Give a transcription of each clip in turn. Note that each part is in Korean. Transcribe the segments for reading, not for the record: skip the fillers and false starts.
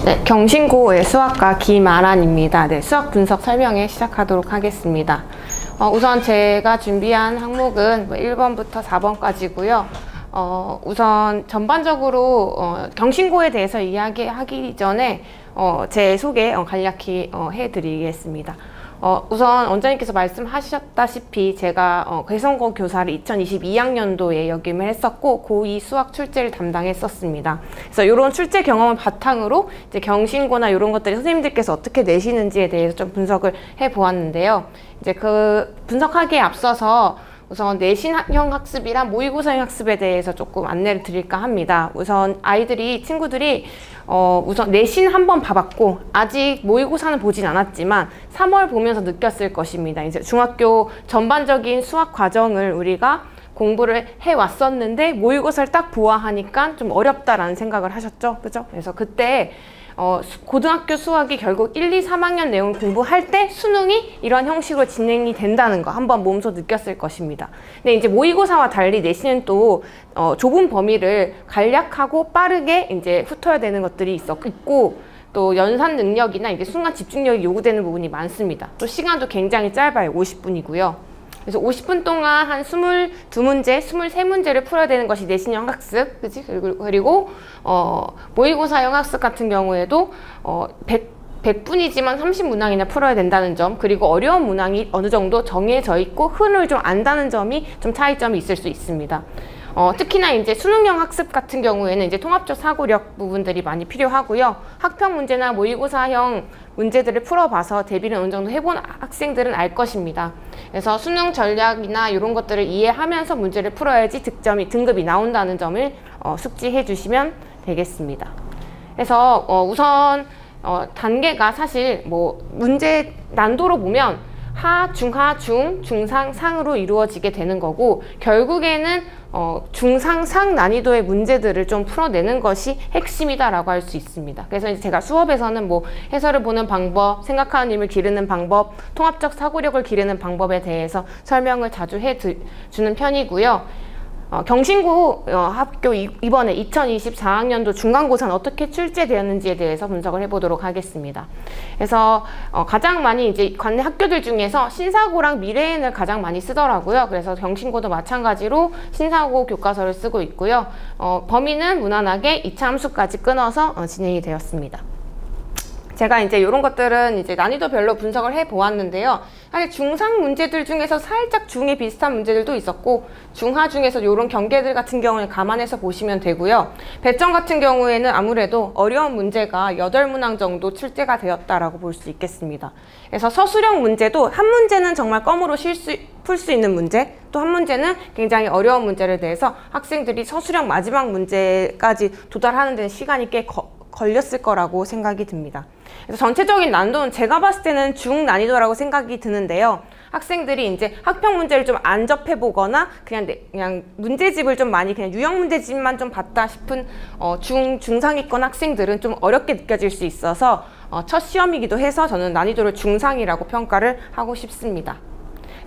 네, 경신고의 수학과 김아란입니다. 네, 수학 분석 설명회 시작하도록 하겠습니다. 우선 제가 준비한 항목은 1번부터 4번까지고요. 우선 전반적으로 경신고에 대해서 이야기하기 전에 제 소개 간략히 해드리겠습니다. 우선 원장님께서 말씀하셨다시피 제가 개성고 교사를 2022학년도에 역임을 했었고 고2 수학 출제를 담당했었습니다. 그래서 이런 출제 경험을 바탕으로 이제 경신고나 이런 것들이 선생님들께서 어떻게 내시는지에 대해서 좀 분석을 해보았는데요. 이제 그 분석하기에 앞서서 우선 내신형 학습이랑 모의고사형 학습에 대해서 조금 안내를 드릴까 합니다. 우선 친구들이 우선 내신 한번 봐봤고 아직 모의고사는 보진 않았지만 3월 보면서 느꼈을 것입니다. 이제 중학교 전반적인 수학 과정을 우리가 공부를 해왔었는데 모의고사를 딱 보아하니까 좀 어렵다라는 생각을 하셨죠? 그죠? 그래서 그때 고등학교 수학이 결국 1, 2, 3학년 내용을 공부할 때 수능이 이런 형식으로 진행이 된다는 거 한번 몸소 느꼈을 것입니다. 근데 이제 모의고사와 달리 내신은 또 좁은 범위를 간략하고 빠르게 이제 훑어야 되는 것들이 있고 또 연산 능력이나 이제 순간 집중력이 요구되는 부분이 많습니다. 또 시간도 굉장히 짧아요. 50분이고요. 그래서 50분 동안 한 22문제, 23문제를 풀어야 되는 것이 내신형 학습, 그치? 그리고 모의고사형 학습 같은 경우에도 100분이지만 30문항이나 풀어야 된다는 점, 그리고 어려운 문항이 어느 정도 정해져 있고 흔을 좀 안다는 점이 좀 차이점이 있을 수 있습니다. 특히나 이제 수능형 학습 같은 경우에는 이제 통합적 사고력 부분들이 많이 필요하고요. 학평 문제나 모의고사형 문제들을 풀어봐서 대비를 어느 정도 해본 학생들은 알 것입니다. 그래서 수능 전략이나 이런 것들을 이해하면서 문제를 풀어야지 등급이 나온다는 점을 숙지해 주시면 되겠습니다. 그래서 우선 단계가 사실 문제 난도로 보면 하, 중하, 중상, 상으로 이루어지게 되는 거고 결국에는 중상, 상 난이도의 문제들을 좀 풀어내는 것이 핵심이다라고 할 수 있습니다. 그래서 이제 제가 수업에서는 해설을 보는 방법, 생각하는 힘을 기르는 방법, 통합적 사고력을 기르는 방법에 대해서 설명을 자주 해주는 편이고요. 경신고 학교 이번에 2024학년도 중간고사는 어떻게 출제되었는지에 대해서 분석을 해보도록 하겠습니다. 그래서 가장 많이 이제 관내 학교들 중에서 신사고랑 미래엔을 가장 많이 쓰더라고요. 그래서 경신고도 마찬가지로 신사고 교과서를 쓰고 있고요. 범위는 무난하게 2차 함수까지 끊어서 진행이 되었습니다. 제가 이제 이런 것들은 이제 난이도별로 분석을 해 보았는데요. 사실 중상 문제들 중에서 살짝 중에 비슷한 문제들도 있었고 중하 중에서 이런 경계들 같은 경우는 감안해서 보시면 되고요. 배점 같은 경우에는 아무래도 어려운 문제가 8문항 정도 출제가 되었다라고 볼 수 있겠습니다. 그래서 서술형 문제도 한 문제는 정말 껌으로 풀 수 있는 문제, 또 한 문제는 굉장히 어려운 문제를 내서 학생들이 서술형 마지막 문제까지 도달하는 데는 시간이 꽤 걸렸을 거라고 생각이 듭니다. 그래서 전체적인 난도는 제가 봤을 때는 중난이도라고 생각이 드는데요. 학생들이 이제 학평 문제를 좀 안 접해보거나 그냥 문제집을 좀 많이 그냥 유형 문제집만 좀 봤다 싶은 중상위권 학생들은 좀 어렵게 느껴질 수 있어서 첫 시험이기도 해서 저는 난이도를 중상이라고 평가를 하고 싶습니다.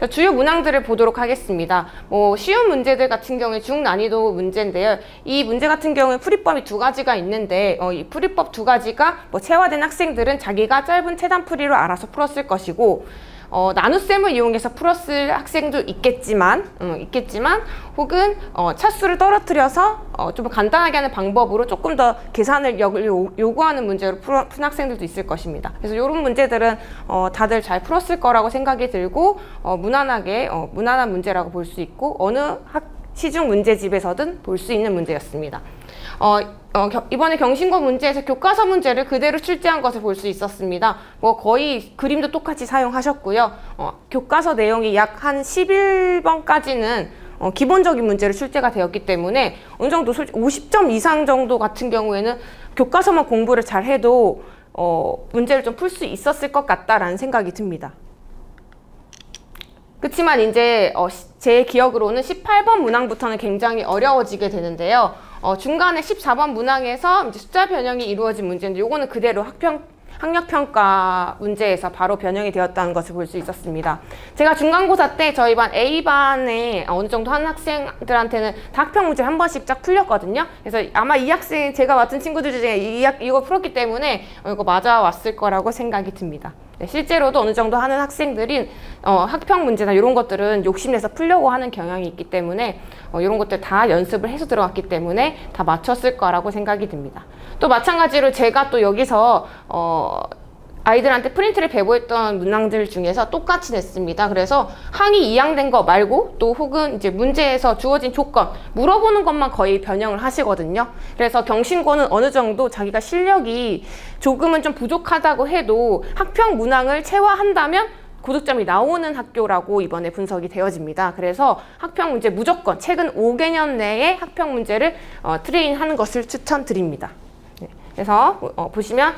주요 문항들을 보도록 하겠습니다. 쉬운 문제들 같은 경우에 중난이도 문제인데요. 이 문제 같은 경우에 풀이법이 2가지가 있는데 이 풀이법 2가지가 체화된 학생들은 자기가 짧은 체단풀이로 알아서 풀었을 것이고 나눗셈을 이용해서 풀었을 학생도 있겠지만 혹은 차수를 떨어뜨려서 좀 간단하게 하는 방법으로 조금 더 계산을 요구하는 문제로 푼 학생들도 있을 것입니다. 그래서 이런 문제들은 다들 잘 풀었을 거라고 생각이 들고 무난한 문제라고 볼 수 있고 어느 시중 문제집에서든 볼 수 있는 문제였습니다. 이번에 경신고 문제에서 교과서 문제를 그대로 출제한 것을 볼 수 있었습니다. 거의 그림도 똑같이 사용하셨고요. 교과서 내용이 약 한 11번까지는 기본적인 문제로 출제가 되었기 때문에 어느 정도 50점 이상 정도 같은 경우에는 교과서만 공부를 잘 해도 문제를 좀 풀 수 있었을 것 같다라는 생각이 듭니다. 그렇지만 이제 제 기억으로는 18번 문항부터는 굉장히 어려워지게 되는데요. 중간에 14번 문항에서 이제 숫자 변형이 이루어진 문제인데 요거는 그대로 학력평가 문제에서 바로 변형이 되었다는 것을 볼 수 있었습니다. 제가 중간고사 때 저희 반 A반에 어느 정도 한 학생들한테는 다 학평 문제 한 번씩 쫙 풀렸거든요. 그래서 아마 이 학생, 제가 맡은 친구들 중에 이거 풀었기 때문에 이거 맞아왔을 거라고 생각이 듭니다. 네, 실제로도 어느 정도 하는 학생들이 학평 문제나 이런 것들은 욕심내서 풀려고 하는 경향이 있기 때문에 이런 것들 다 연습을 해서 들어갔기 때문에 다 맞췄을 거라고 생각이 듭니다. 또 마찬가지로 제가 또 여기서 아이들한테 프린트를 배부했던 문항들 중에서 똑같이 냈습니다. 그래서 항이 이양된 거 말고 또 혹은 이제 문제에서 주어진 조건 물어보는 것만 거의 변형을 하시거든요. 그래서 경신고는 어느 정도 자기가 실력이 조금은 좀 부족하다고 해도 학평 문항을 채워한다면 고득점이 나오는 학교라고 이번에 분석이 되어집니다. 그래서 학평 문제 무조건 최근 5개년 내에 학평 문제를 트레인하는 것을 추천드립니다. 네. 그래서 보시면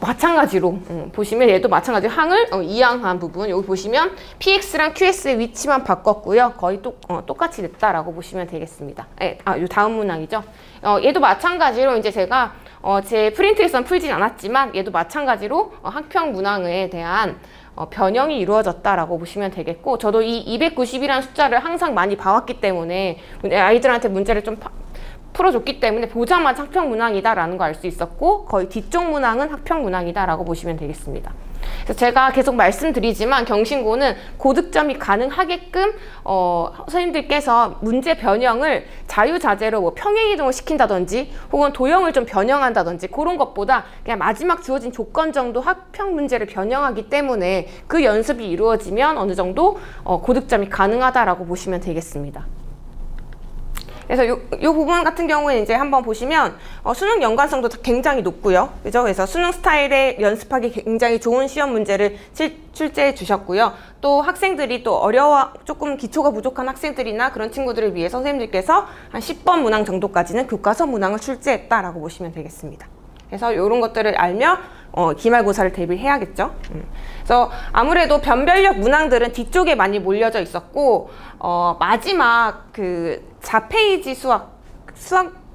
마찬가지로 보시면 얘도 마찬가지로 항을 이양한 부분 여기 보시면 PX랑 QS의 위치만 바꿨고요. 거의 똑같이 냈다라고 보시면 되겠습니다. 네, 요 다음 문항이죠. 얘도 마찬가지로 이제 제가 제 프린트에선 풀진 않았지만 얘도 마찬가지로 학평 문항에 대한 변형이 이루어졌다라고 보시면 되겠고 저도 이 290이라는 숫자를 항상 많이 봐왔기 때문에 아이들한테 문제를 좀 풀어줬기 때문에 보자마자 학평 문항이다라는 거 알 수 있었고 거의 뒤쪽 문항은 학평 문항이다라고 보시면 되겠습니다. 그래서 제가 계속 말씀드리지만 경신고는 고득점이 가능하게끔 선생님들께서 문제 변형을 자유자재로 뭐 평행이동을 시킨다든지 혹은 도형을 좀 변형한다든지 그런 것보다 그냥 마지막 주어진 조건 정도 학평 문제를 변형하기 때문에 그 연습이 이루어지면 어느 정도 고득점이 가능하다라고 보시면 되겠습니다. 그래서 요 부분 같은 경우에 이제 한번 보시면 수능 연관성도 굉장히 높고요. 그죠? 그래서 수능 스타일에 연습하기 굉장히 좋은 시험 문제를 출제해 주셨고요. 또 학생들이 또 조금 기초가 부족한 학생들이나 그런 친구들을 위해 선생님들께서 한 10번 문항 정도까지는 교과서 문항을 출제했다라고 보시면 되겠습니다. 그래서 이런 것들을 알면 기말고사를 대비해야겠죠. 그래서 아무래도 변별력 문항들은 뒤쪽에 많이 몰려져 있었고 마지막 그 4페이지 수학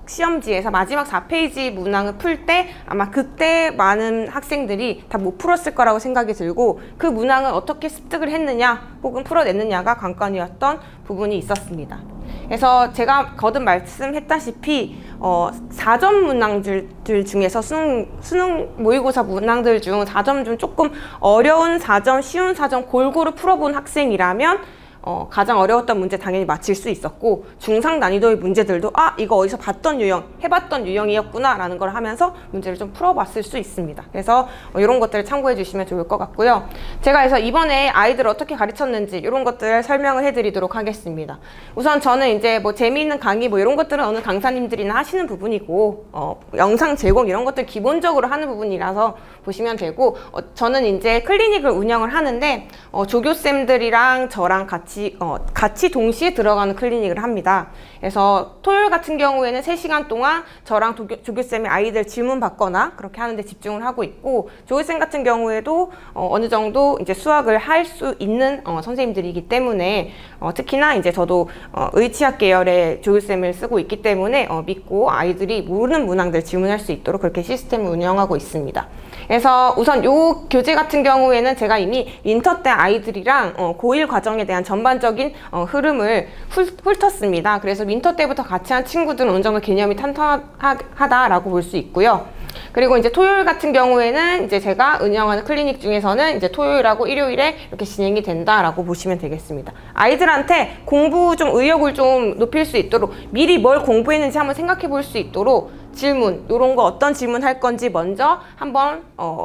시험지에서 마지막 4페이지 문항을 풀 때 아마 그때 많은 학생들이 다 못 풀었을 거라고 생각이 들고 그 문항을 어떻게 습득을 했느냐 혹은 풀어냈느냐가 관건이었던 부분이 있었습니다. 그래서 제가 거듭 말씀했다시피 4점 문항들 중에서 수능 모의고사 문항들 중 4점 중 조금 어려운 4점, 쉬운 4점 골고루 풀어본 학생이라면 가장 어려웠던 문제 당연히 맞힐 수 있었고 중상 난이도의 문제들도 이거 어디서 봤던 유형, 해봤던 유형이었구나 라는 걸 하면서 문제를 좀 풀어봤을 수 있습니다. 그래서 이런 것들을 참고해 주시면 좋을 것 같고요. 제가 그래서 이번에 아이들을 어떻게 가르쳤는지 이런 것들을 설명을 해드리도록 하겠습니다. 우선 저는 이제 뭐 재미있는 강의 뭐 이런 것들은 어느 강사님들이나 하시는 부분이고 영상 제공 이런 것들 기본적으로 하는 부분이라서 보시면 되고 저는 이제 클리닉을 운영을 하는데 조교쌤들이랑 저랑 같이 동시에 들어가는 클리닉을 합니다. 그래서 토요일 같은 경우에는 3시간 동안 저랑 조교쌤이 아이들 질문 받거나 그렇게 하는데 집중을 하고 있고 조교쌤 같은 경우에도 어느 정도 이제 수학을 할 수 있는 선생님들이기 때문에 특히나 이제 저도 의치학 계열의 조교쌤을 쓰고 있기 때문에 믿고 아이들이 모르는 문항들 질문할 수 있도록 그렇게 시스템을 운영하고 있습니다. 그래서 우선 요 교재 같은 경우에는 제가 이미 윈터 때 아이들이랑 고1 과정에 대한 전반적인 흐름을 훑었습니다. 그래서 윈터 때부터 같이 한 친구들은 어느 정도 개념이 탄탄하다라고 볼 수 있고요. 그리고 이제 토요일 같은 경우에는 이제 제가 운영하는 클리닉 중에서는 이제 토요일하고 일요일에 이렇게 진행이 된다라고 보시면 되겠습니다. 아이들한테 공부 좀 의욕을 좀 높일 수 있도록 미리 뭘 공부했는지 한번 생각해 볼 수 있도록 질문, 이런 거 어떤 질문 할 건지 먼저 한번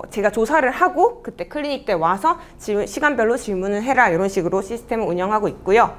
제가 조사를 하고 그때 클리닉 때 와서 시간별로 질문을 해라 이런 식으로 시스템을 운영하고 있고요.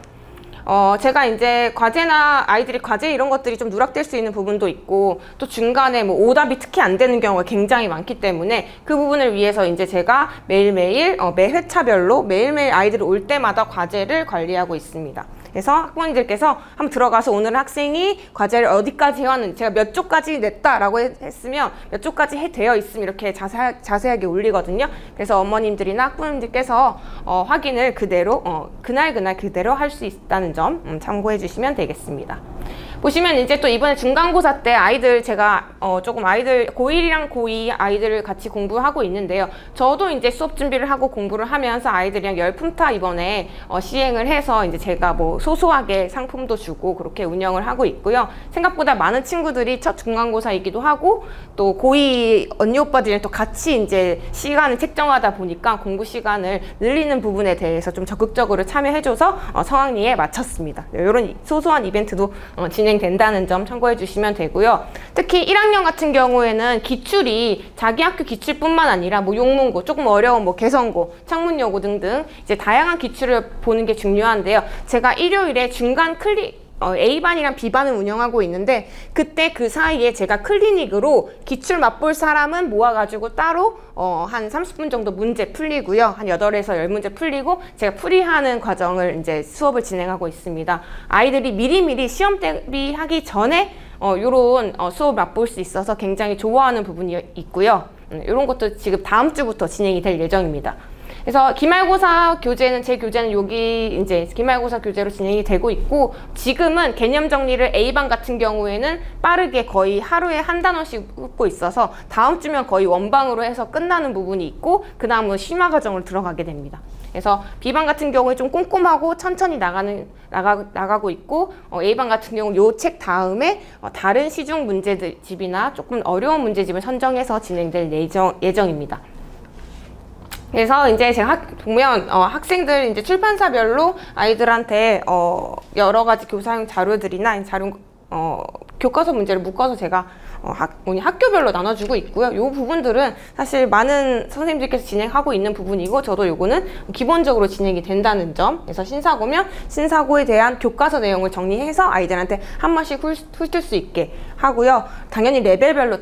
제가 이제 과제나 아이들이 과제 이런 것들이 좀 누락될 수 있는 부분도 있고 또 중간에 뭐 오답이 특히 안 되는 경우가 굉장히 많기 때문에 그 부분을 위해서 이제 제가 매일매일 매 회차별로 매일매일 아이들이 올 때마다 과제를 관리하고 있습니다. 그래서 학부모님들께서 한번 들어가서 오늘 학생이 과제를 어디까지 해왔는지 제가 몇 쪽까지 냈다라고 했으면 몇 쪽까지 되어 있으면 이렇게 자세하게 올리거든요. 그래서 어머님들이나 학부모님들께서 확인을 그대로 그날 그대로 할 수 있다는 점 참고해 주시면 되겠습니다. 보시면 이제 또 이번에 중간고사 때 아이들 제가 조금 아이들 고1이랑 고2 아이들을 같이 공부하고 있는데요. 저도 이제 수업 준비를 하고 공부를 하면서 아이들이랑 열품타 이번에 시행을 해서 이제 제가 뭐 소소하게 상품도 주고 그렇게 운영을 하고 있고요. 생각보다 많은 친구들이 첫 중간고사이기도 하고 또 고2 언니 오빠들이랑 또 같이 이제 시간을 책정하다 보니까 공부 시간을 늘리는 부분에 대해서 좀 적극적으로 참여해줘서 성황리에 마쳤습니다. 이런 소소한 이벤트도 진행된다는 점 참고해 주시면 되고요. 특히 1학년 같은 경우에는 기출이 자기 학교 기출뿐만 아니라 뭐 용문고, 조금 어려운 뭐 개성고, 창문여고 등등 이제 다양한 기출을 보는 게 중요한데요. 제가 일요일에 중간 A반이랑 B반을 운영하고 있는데 그때 그 사이에 제가 클리닉으로 기출 맛볼 사람은 모아가지고 따로 한 30분 정도 문제 풀리고요. 한 8에서 10문제 풀리고 제가 풀이하는 과정을 이제 수업을 진행하고 있습니다. 아이들이 미리미리 시험 대비하기 전에 요런 수업 맛볼 수 있어서 굉장히 좋아하는 부분이 있고요. 이런 것도 지금 다음 주부터 진행이 될 예정입니다. 그래서 기말고사 교재는 제 교재는 여기 이제 기말고사 교재로 진행이 되고 있고 지금은 개념 정리를 A반 같은 경우에는 빠르게 거의 하루에 한 단원씩 뽑고 있어서 다음 주면 거의 원방으로 해서 끝나는 부분이 있고 그 다음은 심화 과정으로 들어가게 됩니다. 그래서 B반 같은 경우에 좀 꼼꼼하고 천천히 나가고 있고 A반 같은 경우 요 책 다음에 다른 시중 문제집이나 조금 어려운 문제집을 선정해서 진행될 예정입니다. 그래서 이제 제가 보면 학생들 이제 출판사별로 아이들한테 여러 가지 교사용 자료들이나 교과서 문제를 묶어서 제가 학교별로 나눠주고 있고요. 이 부분들은 사실 많은 선생님들께서 진행하고 있는 부분이고 저도 요거는 기본적으로 진행이 된다는 점. 그래서 신사고면 신사고에 대한 교과서 내용을 정리해서 아이들한테 한 번씩 훑을 수 있게 하고요. 당연히 레벨별로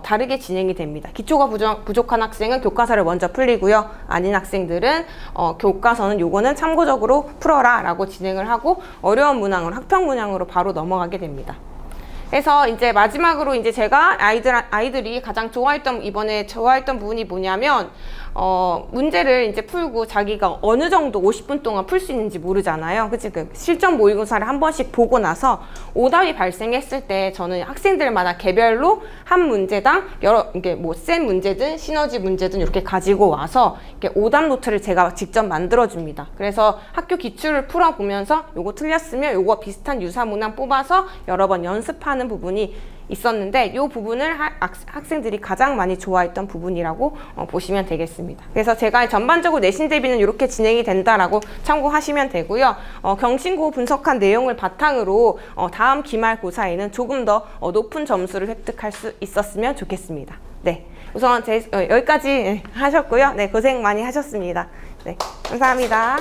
다르게 진행이 됩니다. 기초가 부족한 학생은 교과서를 먼저 풀리고요. 아닌 학생들은 교과서는 요거는 참고적으로 풀어라 라고 진행을 하고 어려운 문항으로 학평 문항으로 바로 넘어가게 됩니다. 그래서 이제 마지막으로 이제 제가 아이들이 가장 이번에 좋아했던 부분이 뭐냐면 문제를 이제 풀고 자기가 어느 정도 50분 동안 풀 수 있는지 모르잖아요. 그치? 그 실전 모의고사를 한 번씩 보고 나서 오답이 발생했을 때 저는 학생들마다 개별로 한 문제당 이게 뭐 센 문제든 시너지 문제든 이렇게 가지고 와서 이렇게 오답 노트를 제가 직접 만들어 줍니다. 그래서 학교 기출을 풀어 보면서 요거 틀렸으면 요거 비슷한 유사 문항 뽑아서 여러 번 연습하는 부분이 있었는데 이 부분을 학생들이 가장 많이 좋아했던 부분이라고 보시면 되겠습니다. 그래서 제가 전반적으로 내신 대비는 이렇게 진행이 된다라고 참고하시면 되고요. 경신고 분석한 내용을 바탕으로 다음 기말고사에는 조금 더 높은 점수를 획득할 수 있었으면 좋겠습니다. 네, 우선 여기까지 하셨고요. 네, 고생 많이 하셨습니다. 네, 감사합니다.